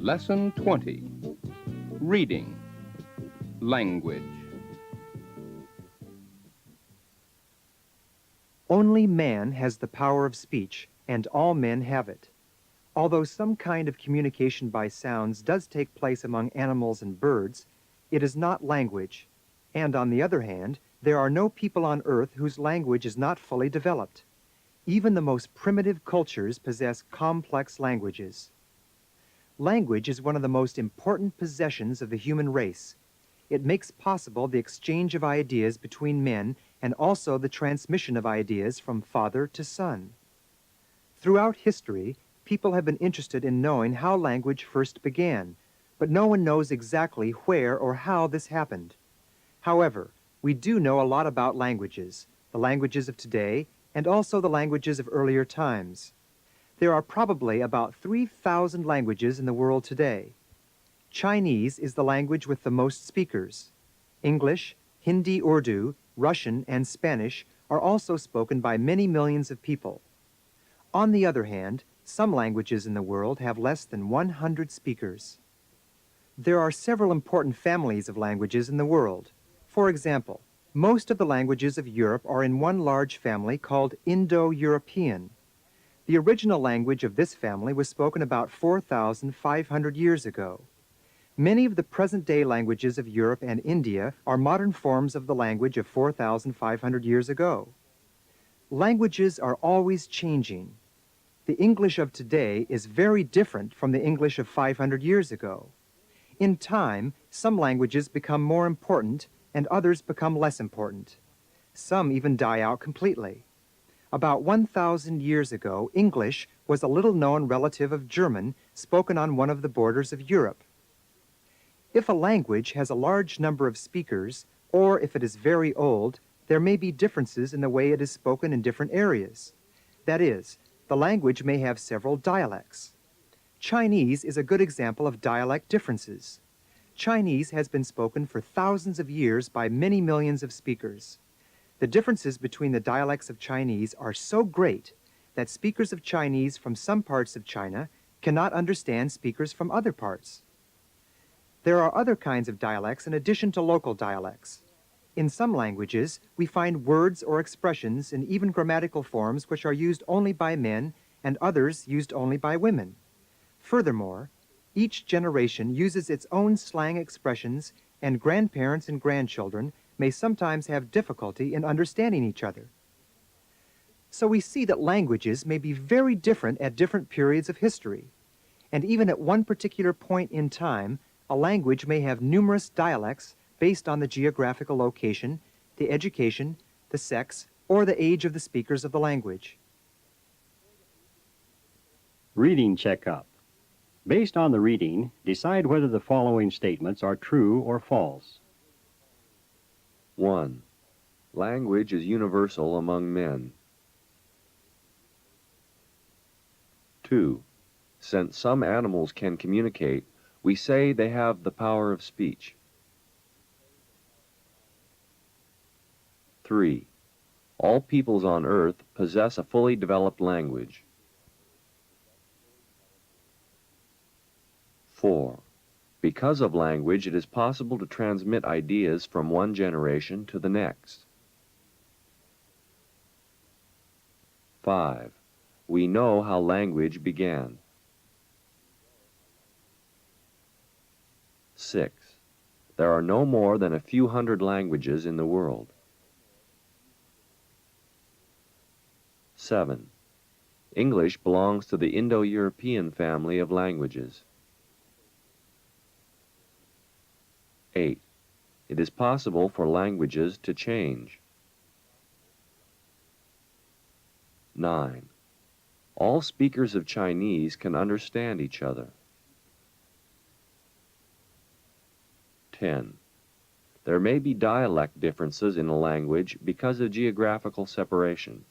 Lesson 20. Reading. Language. Only man has the power of speech, and all men have it. Although some kind of communication by sounds does take place among animals and birds, it is not language. And on the other hand, there are no people on earth whose language is not fully developed. Even the most primitive cultures possess complex languages. Language is one of the most important possessions of the human race. It makes possible the exchange of ideas between men and also the transmission of ideas from father to son. Throughout history, people have been interested in knowing how language first began, but no one knows exactly where or how this happened. However, we do know a lot about languages, the languages of today, and also the languages of earlier times. There are probably about 3,000 languages in the world today. Chinese is the language with the most speakers. English, Hindi, Urdu, Russian, and Spanish are also spoken by many millions of people. On the other hand, some languages in the world have less than 100 speakers. There are several important families of languages in the world. For example, most of the languages of Europe are in one large family called Indo-European. The original language of this family was spoken about 4,500 years ago. Many of the present-day languages of Europe and India are modern forms of the language of 4,500 years ago. Languages are always changing. The English of today is very different from the English of 500 years ago. In time, some languages become more important and others become less important. Some even die out completely. About 1,000 years ago, English was a little-known relative of German spoken on one of the borders of Europe. If a language has a large number of speakers, or if it is very old, there may be differences in the way it is spoken in different areas. That is, the language may have several dialects. Chinese is a good example of dialect differences. Chinese has been spoken for thousands of years by many millions of speakers. The differences between the dialects of Chinese are so great that speakers of Chinese from some parts of China cannot understand speakers from other parts. There are other kinds of dialects in addition to local dialects. In some languages, we find words or expressions and even grammatical forms which are used only by men and others used only by women. Furthermore, each generation uses its own slang expressions, and grandparents and grandchildren may sometimes have difficulty in understanding each other. So we see that languages may be very different at different periods of history. And even at one particular point in time, a language may have numerous dialects based on the geographical location, the education, the sex, or the age of the speakers of the language. Reading checkup. Based on the reading, decide whether the following statements are true or false. 1. Language is universal among men. 2. Since some animals can communicate, we say they have the power of speech. 3. All peoples on earth possess a fully developed language. 4. Because of language, it is possible to transmit ideas from one generation to the next. 5. We know how language began. 6. There are no more than a few hundred languages in the world. 7. English belongs to the Indo-European family of languages. 8. It is possible for languages to change. 9. All speakers of Chinese can understand each other. 10. There may be dialect differences in a language because of geographical separation.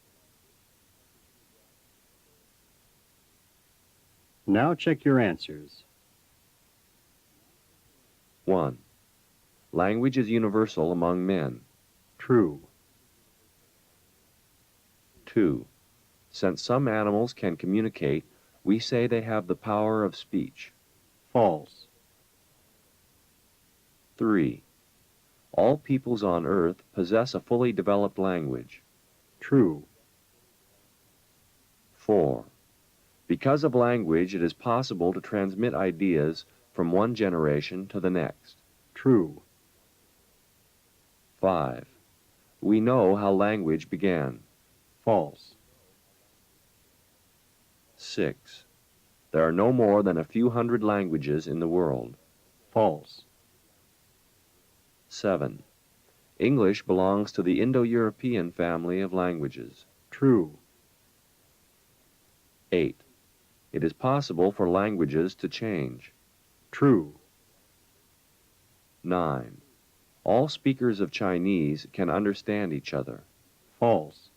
Now check your answers. 1. Language is universal among men. True. 2. Since some animals can communicate, we say they have the power of speech. False. 3. All peoples on Earth possess a fully developed language. True. 4. Because of language, it is possible to transmit ideas from one generation to the next. True. 5. We know how language began. False. 6. There are no more than a few hundred languages in the world. False. 7. English belongs to the Indo-European family of languages. True. 8. It is possible for languages to change. True. 9. All speakers of Chinese can understand each other. False.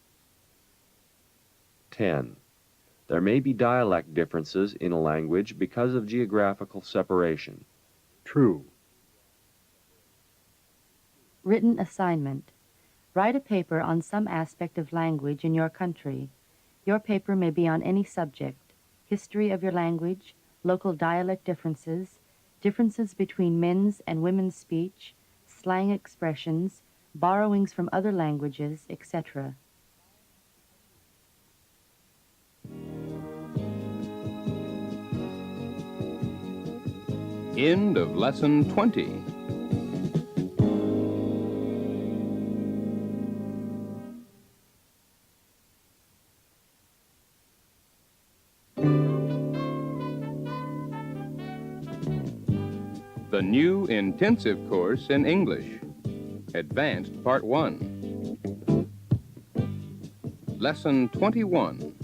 10. There may be dialect differences in a language because of geographical separation. True. Written assignment. Write a paper on some aspect of language in your country. Your paper may be on any subject: history of your language, local dialect differences, differences between men's and women's speech, slang expressions, borrowings from other languages, etc. End of Lesson 20. The new intensive course in English, Advanced Part 1. Lesson 21.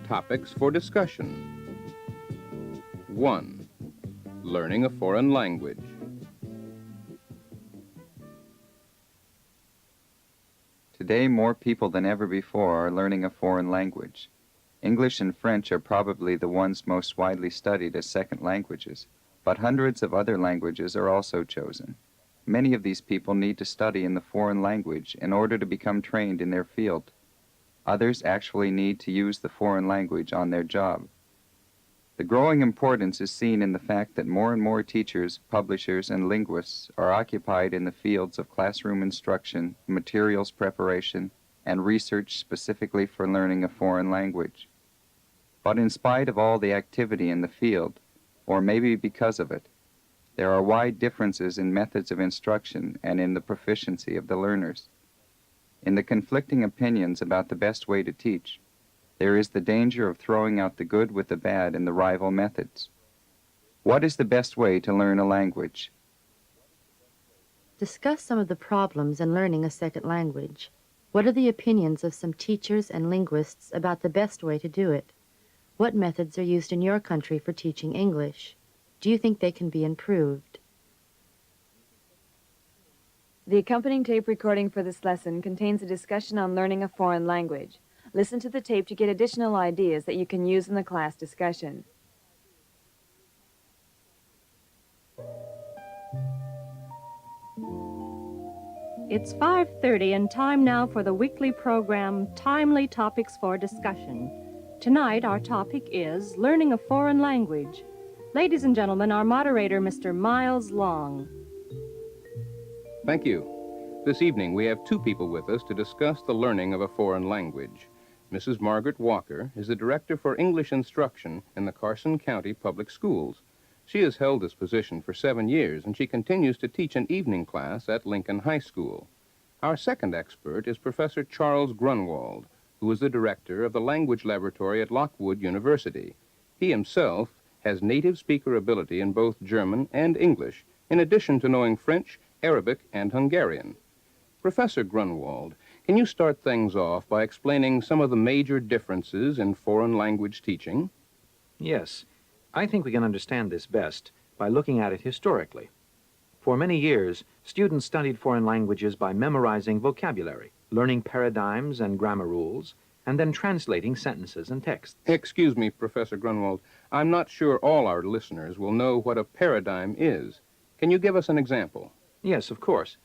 Topics for discussion. 1. Learning a foreign language. Today, more people than ever before are learning a foreign language. English and French are probably the ones most widely studied as second languages, but hundreds of other languages are also chosen. Many of these people need to study in the foreign language in order to become trained in their field. Others actually need to use the foreign language on their job. The growing importance is seen in the fact that more and more teachers, publishers, and linguists are occupied in the fields of classroom instruction, materials preparation, and research specifically for learning a foreign language. But in spite of all the activity in the field, or maybe because of it, there are wide differences in methods of instruction and in the proficiency of the learners. In the conflicting opinions about the best way to teach, there is the danger of throwing out the good with the bad in the rival methods. What is the best way to learn a language? Discuss some of the problems in learning a second language. What are the opinions of some teachers and linguists about the best way to do it? What methods are used in your country for teaching English? Do you think they can be improved? The accompanying tape recording for this lesson contains a discussion on learning a foreign language. Listen to the tape to get additional ideas that you can use in the class discussion. It's 5:30 and time now for the weekly program, Timely Topics for Discussion. Tonight, our topic is learning a foreign language. Ladies and gentlemen, our moderator, Mr. Miles Long. Thank you. This evening, we have two people with us to discuss the learning of a foreign language. Mrs. Margaret Walker is the Director for English Instruction in the Carson County Public Schools. She has held this position for 7 years, and she continues to teach an evening class at Lincoln High School. Our second expert is Professor Charles Grunwald, who is the director of the Language Laboratory at Lockwood University. He himself has native speaker ability in both German and English, in addition to knowing French, Arabic, and Hungarian. Professor Grunwald, can you start things off by explaining some of the major differences in foreign language teaching? Yes. I think we can understand this best by looking at it historically. For many years, students studied foreign languages by memorizing vocabulary, learning paradigms and grammar rules, and then translating sentences and texts. Excuse me, Professor Grunwald. I'm not sure all our listeners will know what a paradigm is. Can you give us an example? Yes, of course.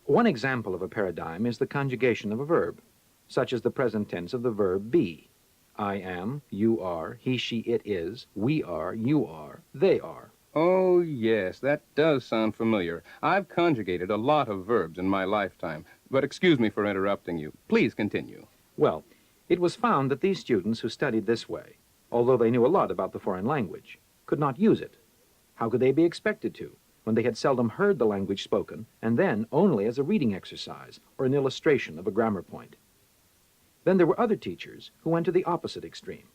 One example of a paradigm is the conjugation of a verb, such as the present tense of the verb be. I am, you are, he, she, it is, we are, you are, They are. Oh, yes, that does sound familiar. I've conjugated a lot of verbs in my lifetime, but excuse me for interrupting you. Please continue. Well, it was found that these students who studied this way, although they knew a lot about the foreign language, could not use it. How could they be expected to, when they had seldom heard the language spoken, and then only as a reading exercise or an illustration of a grammar point? Then there were other teachers who went to the opposite extreme.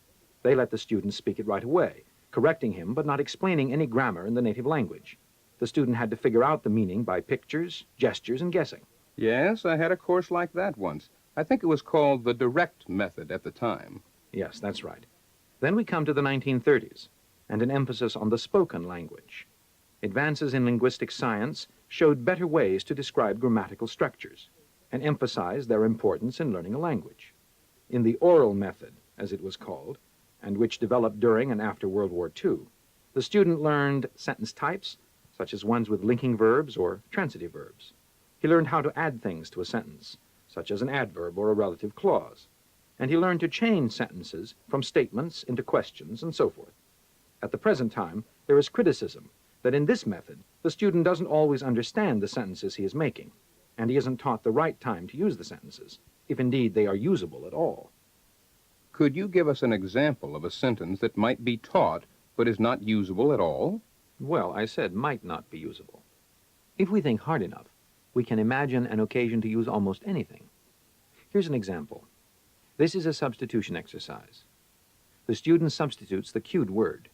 They let the student speak it right away, correcting him but not explaining any grammar in the native language. The student had to figure out the meaning by pictures, gestures, and guessing. Yes, I had a course like that once. I think it was called the direct method at the time. Yes, that's right. Then we come to the 1930s, and an emphasis on the spoken language. Advances in linguistic science showed better ways to describe grammatical structures and emphasized their importance in learning a language. In the oral method, as it was called, and which developed during and after World War II, the student learned sentence types, such as ones with linking verbs or transitive verbs. He learned how to add things to a sentence, such as an adverb or a relative clause. And he learned to change sentences from statements into questions and so forth. At the present time, there is criticism that in this method, the student doesn't always understand the sentences he is making, and he isn't taught the right time to use the sentences, if indeed they are usable at all. Could you give us an example of a sentence that might be taught but is not usable at all? Well, I said might not be usable. If we think hard enough, we can imagine an occasion to use almost anything. Here's an example. This is a substitution exercise. The student substitutes the cued word.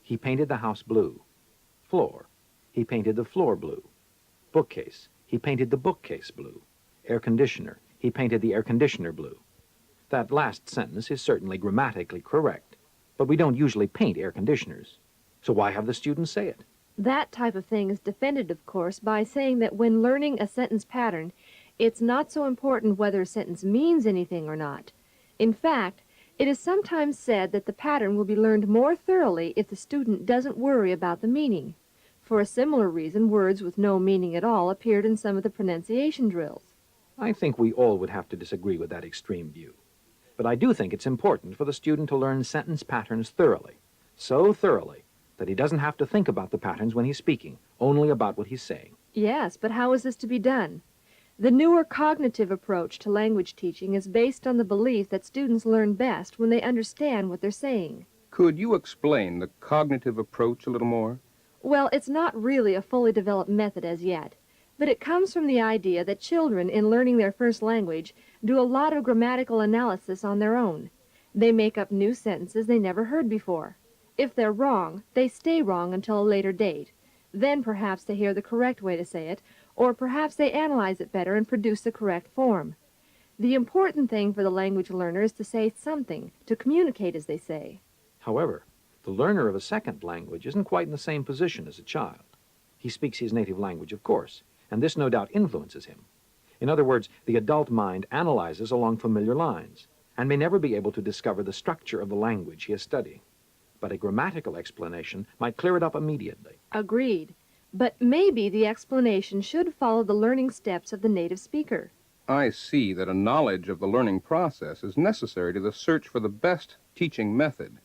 He painted the house blue. Floor. He painted the floor blue. Bookcase. He painted the bookcase blue. Air conditioner. He painted the air conditioner blue. That last sentence is certainly grammatically correct, but we don't usually paint air conditioners. So why have the students say it? That type of thing is defended, of course, by saying that when learning a sentence pattern, it's not so important whether a sentence means anything or not. In fact, it is sometimes said that the pattern will be learned more thoroughly if the student doesn't worry about the meaning. For a similar reason, words with no meaning at all appeared in some of the pronunciation drills. I think we all would have to disagree with that extreme view. But I do think it's important for the student to learn sentence patterns thoroughly, so thoroughly that he doesn't have to think about the patterns when he's speaking, only about what he's saying. Yes, but how is this to be done? The newer cognitive approach to language teaching is based on the belief that students learn best when they understand what they're saying. Could you explain the cognitive approach a little more? Well, it's not really a fully developed method as yet, but it comes from the idea that children, in learning their first language, do a lot of grammatical analysis on their own. They make up new sentences they never heard before. If they're wrong, they stay wrong until a later date. Then perhaps they hear the correct way to say it, or perhaps they analyze it better and produce the correct form. The important thing for the language learner is to say something, to communicate as they say. However, the learner of a second language isn't quite in the same position as a child. He speaks his native language, of course, and this no doubt influences him. In other words, the adult mind analyzes along familiar lines and may never be able to discover the structure of the language he is studying. But a grammatical explanation might clear it up immediately. Agreed. But maybe the explanation should follow the learning steps of the native speaker. I see that a knowledge of the learning process is necessary to the search for the best teaching method.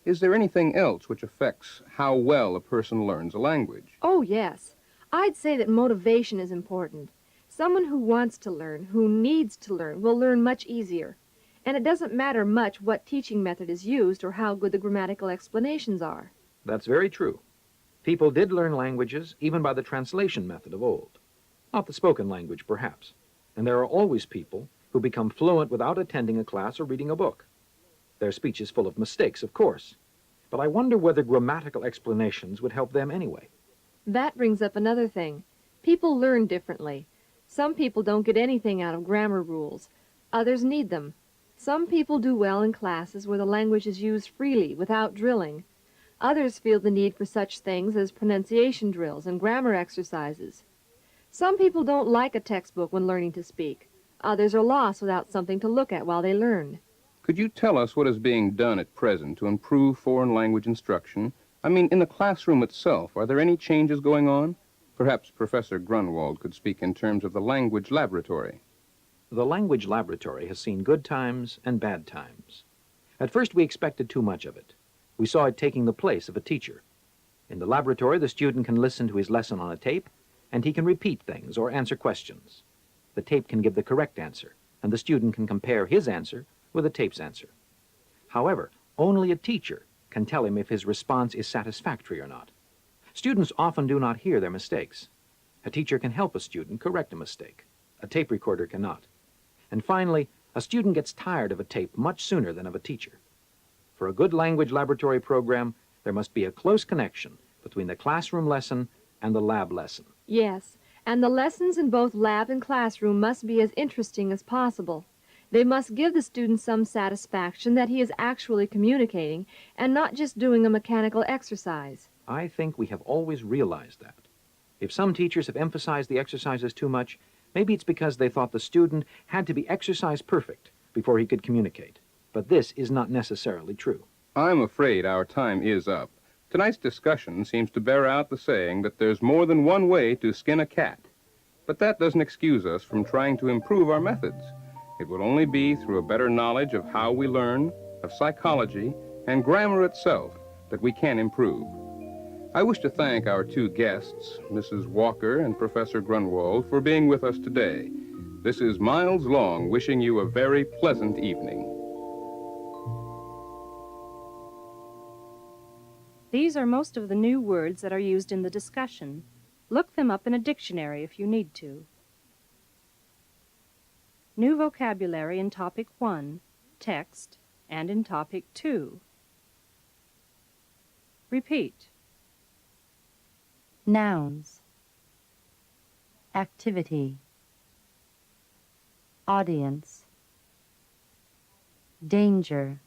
Is there anything else which affects how well a person learns a language? Oh, yes. I'd say that motivation is important. Someone who wants to learn, who needs to learn, will learn much easier. And it doesn't matter much what teaching method is used or how good the grammatical explanations are. That's very true. People did learn languages even by the translation method of old. Not the spoken language, perhaps. And there are always people who become fluent without attending a class or reading a book. Their speech is full of mistakes, of course. But I wonder whether grammatical explanations would help them anyway. That brings up another thing. People learn differently. Some people don't get anything out of grammar rules. Others need them. Some people do well in classes where the language is used freely, without drilling. Others feel the need for such things as pronunciation drills and grammar exercises. Some people don't like a textbook when learning to speak. Others are lost without something to look at while they learn. Could you tell us what is being done at present to improve foreign language instruction? I mean, in the classroom itself, are there any changes going on? Perhaps Professor Grunwald could speak in terms of the language laboratory. The language laboratory has seen good times and bad times. At first we expected too much of it. We saw it taking the place of a teacher. In the laboratory, the student can listen to his lesson on a tape, and he can repeat things or answer questions. The tape can give the correct answer, and the student can compare his answer with the tape's answer. However, only a teacher can tell him if his response is satisfactory or not. Students often do not hear their mistakes. A teacher can help a student correct a mistake. A tape recorder cannot. And finally, a student gets tired of a tape much sooner than of a teacher. For a good language laboratory program, there must be a close connection between the classroom lesson and the lab lesson. Yes, and the lessons in both lab and classroom must be as interesting as possible. They must give the student some satisfaction that he is actually communicating and not just doing a mechanical exercise. I think we have always realized that. If some teachers have emphasized the exercises too much, maybe it's because they thought the student had to be exercise perfect before he could communicate. But this is not necessarily true. I'm afraid our time is up. Tonight's discussion seems to bear out the saying that there's more than one way to skin a cat. But that doesn't excuse us from trying to improve our methods. It will only be through a better knowledge of how we learn, of psychology, and grammar itself that we can improve. I wish to thank our two guests, Mrs. Walker and Professor Grunwald, for being with us today. This is Miles Long wishing you a very pleasant evening. These are most of the new words that are used in the discussion. Look them up in a dictionary if you need to. New vocabulary in Topic 1, Text, and in Topic 2. Repeat. Nouns. Activity. Audience. Danger.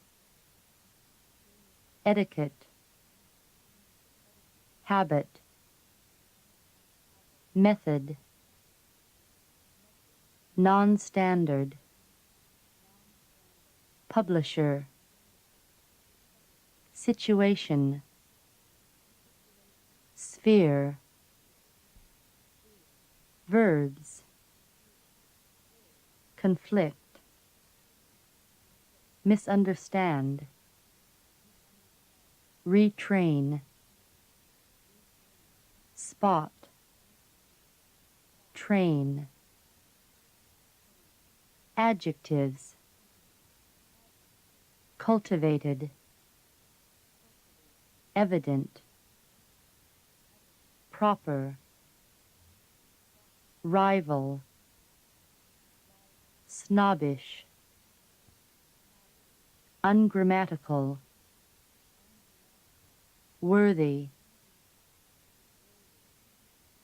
Etiquette. Habit. Method. Non-standard. Publisher. Situation. Sphere. Verbs. Conflict. Misunderstand. Retrain. Spot. Train. Adjectives. Cultivated. Evident. Proper. Rival. Snobbish. Ungrammatical. Worthy.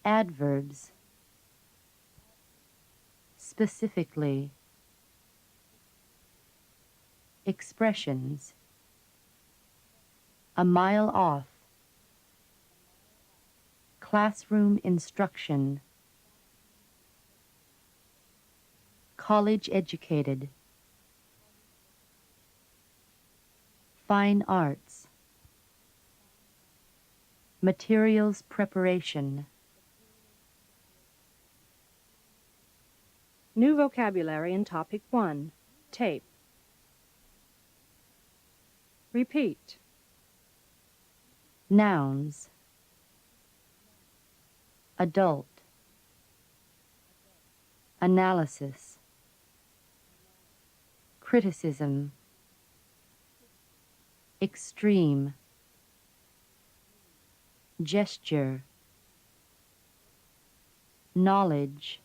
Adverbs. Specifically. Expressions. A mile off. Classroom instruction. College educated. Fine arts. Materials preparation. New vocabulary in Topic 1, Tape. Repeat. Nouns. Adult. Analysis. Criticism. Extreme. Gesture. Knowledge.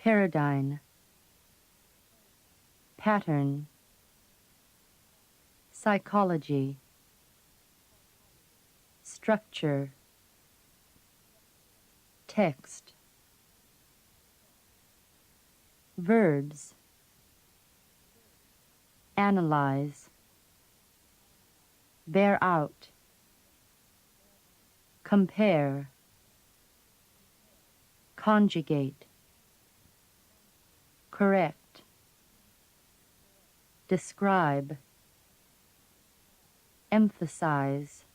Paradigm. Pattern. Psychology. Structure. Text. Verbs. Analyze. Bear out. Compare. Conjugate. Correct. Describe. Emphasize.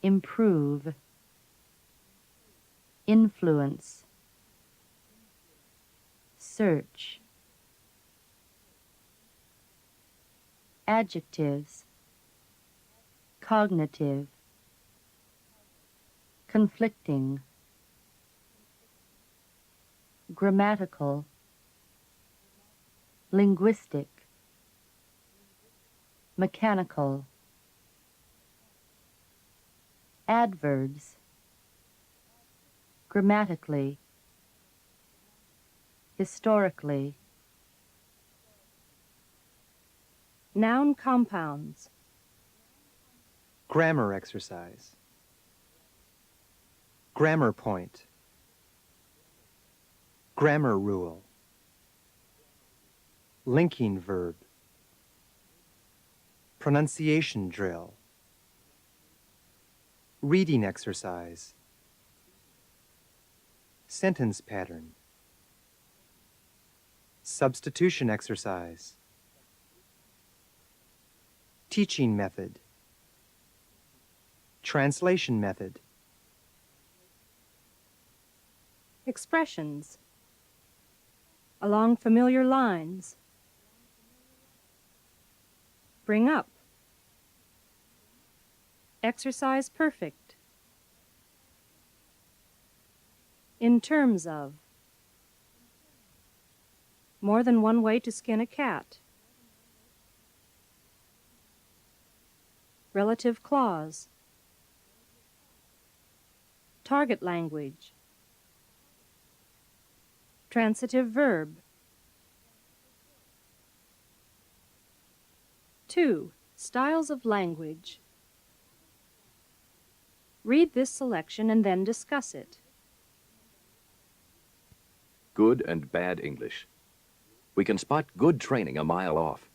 Improve. Influence. Search. Adjectives. cognitive, conflicting, grammatical, linguistic, mechanical, adverbs, grammatically, historically, Noun compounds. Grammar exercise. Grammar point. Grammar rule. Linking verb. Pronunciation drill. Reading exercise. Sentence pattern. Substitution exercise. Teaching method. Translation method. Expressions. Along familiar lines. Bring up. Exercise perfect. In terms of. More than one way to skin a cat. Relative clause. Target language. Transitive verb. 2. Styles of language. Read this selection and then discuss it. Good and bad English. We can spot good training a mile off.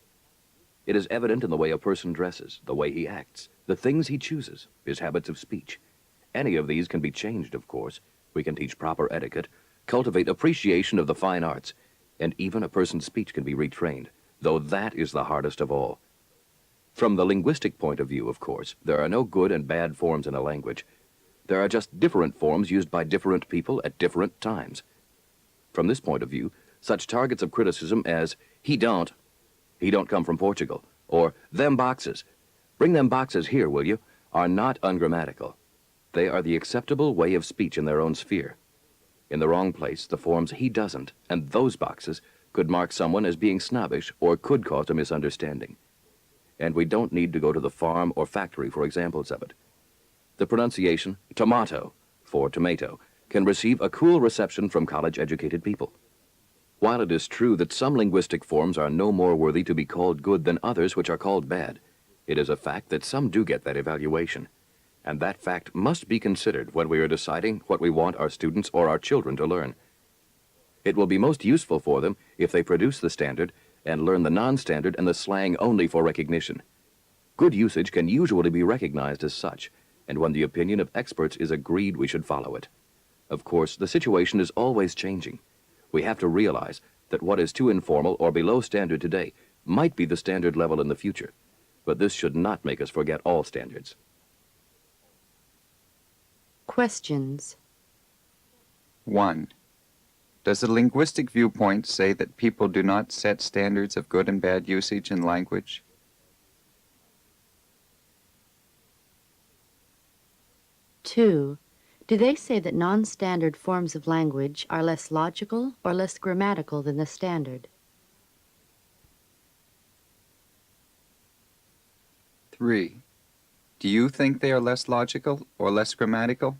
It is evident in the way a person dresses, the way he acts, the things he chooses, his habits of speech. Any of these can be changed, of course. We can teach proper etiquette, cultivate appreciation of the fine arts, and even a person's speech can be retrained, though that is the hardest of all. From the linguistic point of view, of course, there are no good and bad forms in a language. There are just different forms used by different people at different times. From this point of view, such targets of criticism as, he don't come from Portugal, or them boxes, bring them boxes here, will you, are not ungrammatical. They are the acceptable way of speech in their own sphere. In the wrong place, the forms he doesn't and those boxes could mark someone as being snobbish or could cause a misunderstanding. And we don't need to go to the farm or factory for examples of it. The pronunciation tomato for tomato can receive a cool reception from college-educated people. While it is true that some linguistic forms are no more worthy to be called good than others which are called bad, it is a fact that some do get that evaluation. And that fact must be considered when we are deciding what we want our students or our children to learn. It will be most useful for them if they produce the standard and learn the non-standard and the slang only for recognition. Good usage can usually be recognized as such, and when the opinion of experts is agreed, we should follow it. Of course, the situation is always changing. We have to realize that what is too informal or below standard today might be the standard level in the future, but this should not make us forget all standards. Questions. 1. Does a linguistic viewpoint say that people do not set standards of good and bad usage in language? 2. Do they say that non-standard forms of language are less logical or less grammatical than the standard? 3. Do you think they are less logical or less grammatical?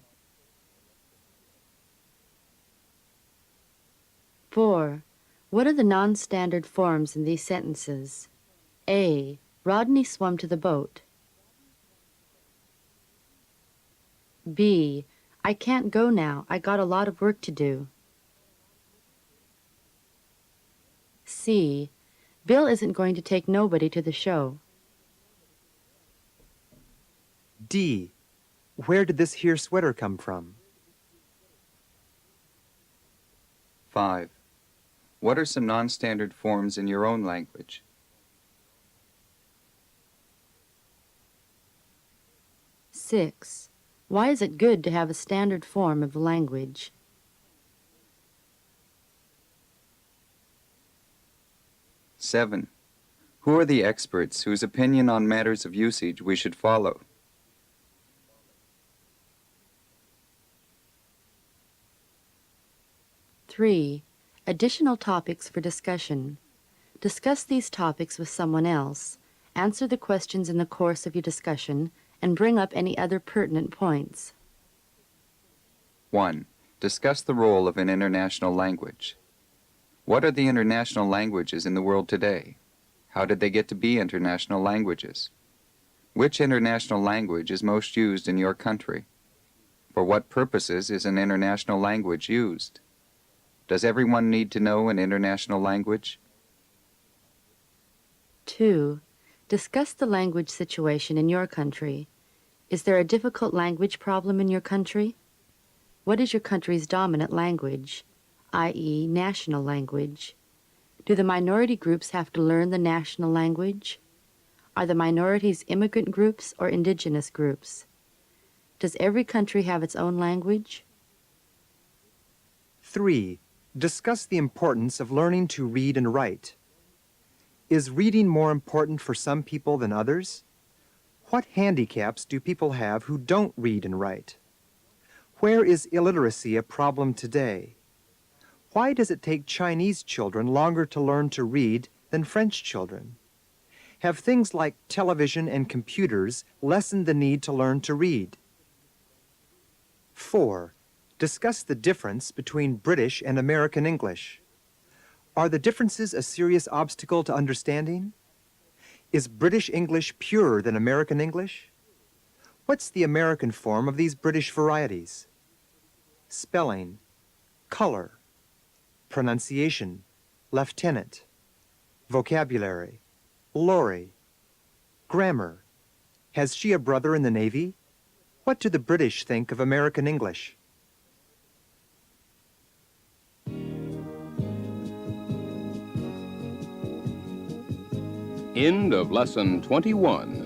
4. What are the non-standard forms in these sentences? A. Rodney swam to the boat. B. I can't go now. I got a lot of work to do. C. Bill isn't going to take nobody to the show. D. Where did this here sweater come from? 5. What are some non-standard forms in your own language? 6. Why is it good to have a standard form of the language? 7. Who are the experts whose opinion on matters of usage we should follow? 3. Additional topics for discussion. Discuss these topics with someone else. Answer the questions in the course of your discussion and bring up any other pertinent points. 1. Discuss the role of an international language. What are the international languages in the world today? How did they get to be international languages? Which international language is most used in your country? For what purposes is an international language used? Does everyone need to know an international language? 2. Discuss the language situation in your country. Is there a difficult language problem in your country? What is your country's dominant language, i.e., national language? Do the minority groups have to learn the national language? Are the minorities immigrant groups or indigenous groups? Does every country have its own language? 3. Discuss the importance of learning to read and write. Is reading more important for some people than others? What handicaps do people have who don't read and write? Where is illiteracy a problem today? Why does it take Chinese children longer to learn to read than French children? Have things like television and computers lessened the need to learn to read? 4. Discuss the difference between British and American English. Are the differences a serious obstacle to understanding? Is British English purer than American English? What's the American form of these British varieties? Spelling, color, pronunciation, lieutenant, vocabulary, lorry, grammar. Has she a brother in the Navy? What do the British think of American English? End of Lesson 21.